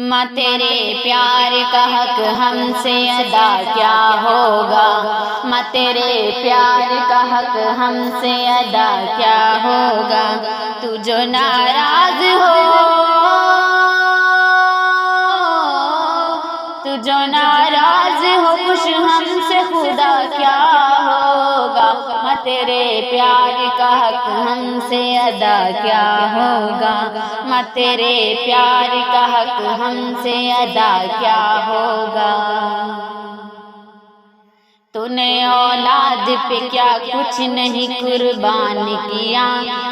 ماں تیرے پیار کا حق ہم سے ادا کیا ہوگا، ماں تیرے پیار کا حق ہم سے ادا کیا ہوگا، تو جو ناراض ہو، تو جو ناراض ہو خوش ہم سے خدا کیا ہوگا، ماں تیرے پیار کا حق ہم سے ادا کیا ہوگا، ماں تیرے پیار کا حق ہم سے ادا کیا ہوگا۔ تو نے اولاد پہ کیا کچھ نہیں قربان کیا،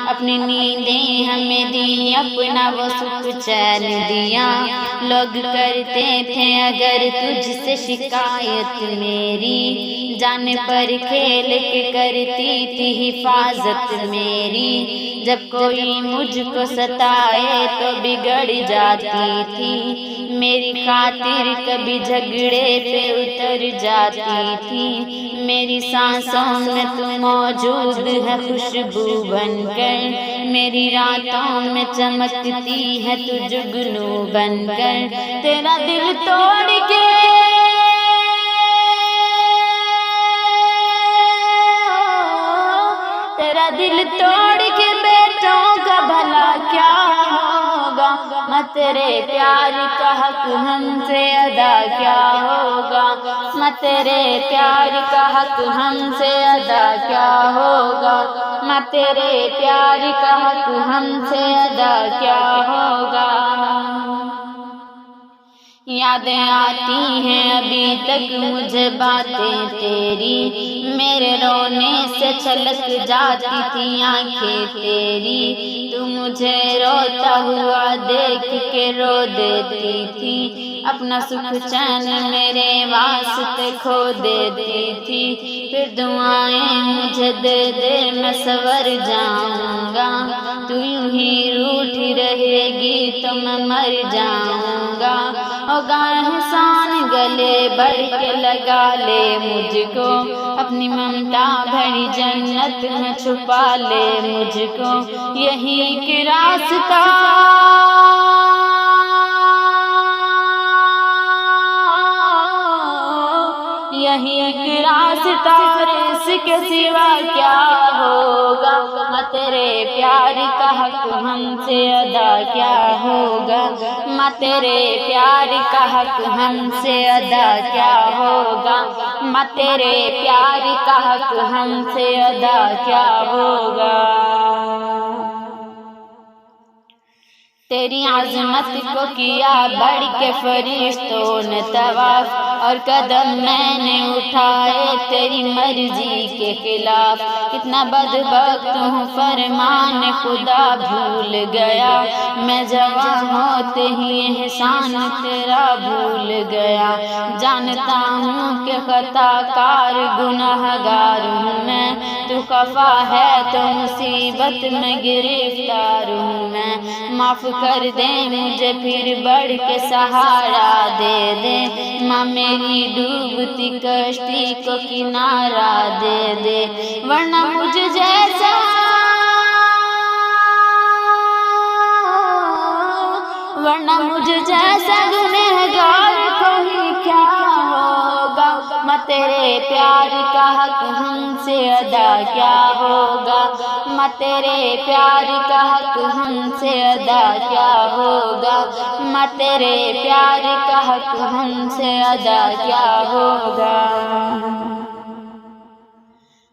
اپنی نیندیں ہمیں دی، اپنا وہ سکھ چین دیا، لوگ کرتے تھے اگر تجھ سے شکایت میری، جان پر کھیل کے کرتی تھی حفاظت میری، جب کوئی مجھ کو ستائے تو بگڑ جاتی تھی، میری خاطر کبھی جھگڑے پہ اتر جاتی تھی، میری سانسوں میں تو موجود ہے خوشبو بن کر، میری راتوں میں چمکتی ہے تو جگنو بن کر، تیرا دل توڑ کے تیرا دل توڑ کے بیٹوں کا بھلا کیا ہوگا، ماں تیرے پیار کا حق ہم سے ادا کیا ہوگا، ماں تیرے پیار کا حق ہم سے ادا کیا ہوگا، ماں تیرے پیار کا حق ہم سے ادا کیا ہوگا۔ یادیں آتی ہیں ابھی تک مجھے باتیں تیری، میرے رونے سے چھلک جاتی تھی آنکھیں تیری، تو مجھے روتا ہوا دیکھ کے رو دیتی تھی، اپنا سکھ چین میرے واسطے کھو دیتی تھی، پھر دعائیں مجھے دے دے میں سنور جاؤں گا، تو یوں ہی روٹھی رہے گی تو میں مر جاؤں گا، ہوگا احسان گلے بڑھ کے لگا لے مجھ کو، اپنی ممتا بھری جنت میں چھپا لے مجھ کو، یہی ایک راستہ یہی ایک راستہ اس کے سوا کیا ہوگا، ماں تیرے پیار کا حق ہم سے ادا کیا ہوگا، ماں تیرے پیار کا حق ہم سے ادا کیا ہوگا، ماں تیرے پیار کا حق ہم سے ادا کیا ہوگا۔ تیری عظمت کو کیا بڑھ کے فرشتوں نے طواف، اور قدم میں نے اٹھائے تیری مرضی کے خلاف، کتنا بدبخت ہوں فرمان خدا بھول گیا، میں جوان ہوتے ہی احسان تیرا بھول گیا، جانتا ہوں کہ خطا کار گناہ گار ہوں میں، تو خفا ہے تو مصیبت میں گرفتار ہوں میں، معاف کر دے مجھے پھر بڑھ کے سہارا دے دے، ماں میری ڈوبتی کشتی کو کنارہ دے دے، ورنہ مجھ جیسا گنہگار کوئی کیا ہوگا، ماں تیرے پیار کا حق ہم سے ادا کیا ہوگا، ماں تیرے پیار کا حق ہم سے ادا کیا ہوگا، ماں تیرے پیار کا حق ہم سے ادا کیا ہوگا۔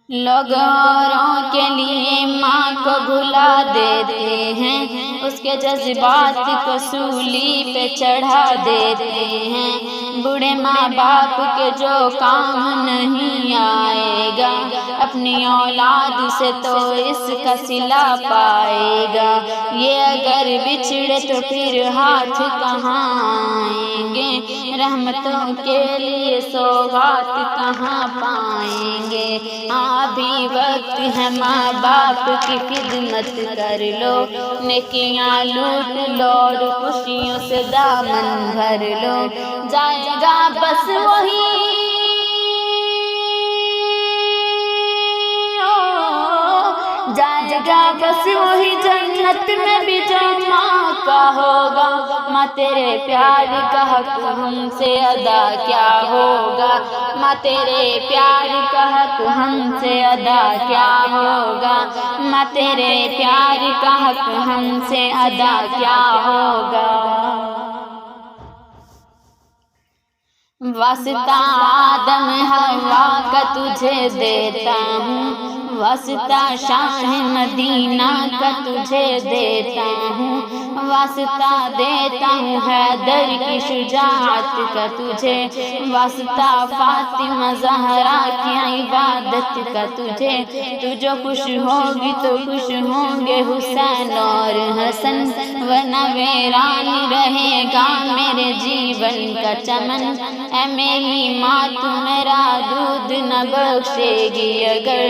لوگ اوروں کے لیے ماں کو بھلا دیتے ہیں، اس کے جذبات کو سولی پہ چڑھا دیتے ہیں، بوڑھے ماں باپ کے جو کام نہیں آئے گا، اپنی اولاد سے تو اس کا صلہ پائے گا، یہ اگر بچھڑے تو پھر ہاتھ کہاں آئیں گے، رحمتوں کے لیے سوغات کہاں پائیں گے، ابھی وقت ہے ماں باپ کی خدمت کر لو، نیکیاں لوٹ لو اور خوشیوں سے دامن بھر لو، جائے گا بس وہی جائے گا بس وہی جنت جنت میں بھی جو ماں کا ہوگا، ماں تیرے پیار کا حق ہم سے ادا کیا ہوگا، ماں تیرے پیار کا حق ہم سے ادا کیا ہوگا، ماں تیرے پیار کا حق ہم سے ادا کیا ہوگا۔ واسطہ آدم حوا کا تجھے دیتا ہوں، واسطہ شاہ مدینہ کا تجھے دیتا ہوں، واسطہ دیتا ہوں حیدر کی شجاعت کا تجھے، واسطہ فاطمہ زہرا کی عبادت کا تجھے، تو جو خوش ہوگی تو خوش ہوں گے حسین اور حسن، ورنہ ویران رہے گا میرے جیون کا چمن۔ اے میری ماں تو میرا دودھ نہ بخشے گی اگر،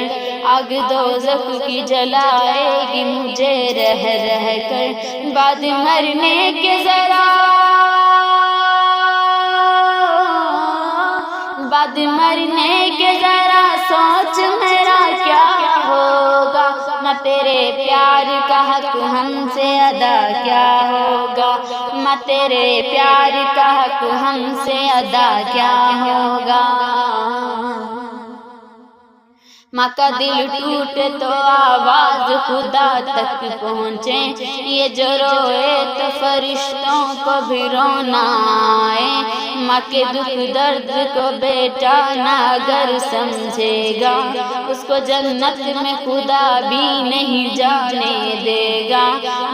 آگ دوزخ کی جلائے گی مجھے رہ رہ کر، بعد مرنے کے ذرا، بعد مرنے کے ذرا سوچ میرا کیا ہوگا، ماں تیرے پیار کا حق ہم سے ادا کیا ہوگا، ماں تیرے پیار کا حق ہم سے ادا کیا ہوگا۔ ماں کا دل ٹوٹے تو آواز خدا تک پہنچے، یہ جو روئے تو فرشتوں کو بھی رونا آئے، ماں کے دکھ درد کو بیٹا نہ اگر سمجھے گا، اس کو جنت میں خدا بھی نہیں جانے دے گا،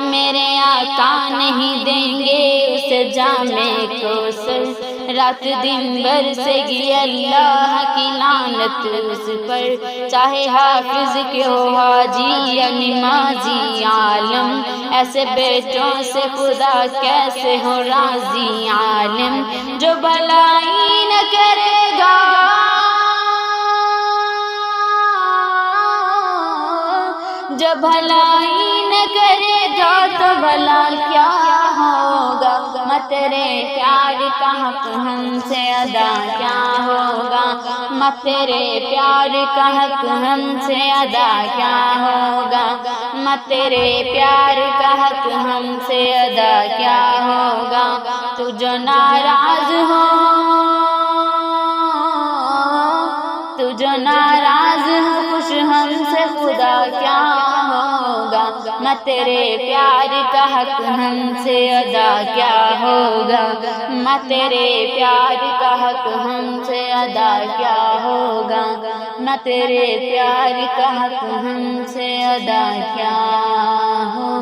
میرے آقا نہیں دیں گے اسے جامِ کوثر، رات دن برسے گی اللہ کی لعنت اس پر، چاہے حافظ کے ہو حاجی یا نمازی عالم، ایسے بیٹوں سے خدا کیسے ہو راضی عالم، جو بھلائی نہ کرے گا، جو بھلائی نہ کرے گا تو بھلا کیا ہوگا، ماں تیرے پیار کا حق ہم سے ادا کیا ہوگا، ماں تیرے پیار کا حق ہم سے ادا کیا ہوگا، ماں تیرے پیار کا حق ہم سے ادا کیا ہوگا، تو جو ناراض ہو، تو جو ناراض ہو خوش ہم سے خدا کیا ہوگا، ماں تیرے پیار کا حق ہم سے ادا کیا ہوگا، ماں تیرے پیار کا حق ہم سے ادا کیا ہوگا، ماں تیرے پیار کا حق ہم سے ادا کیا ہوگا۔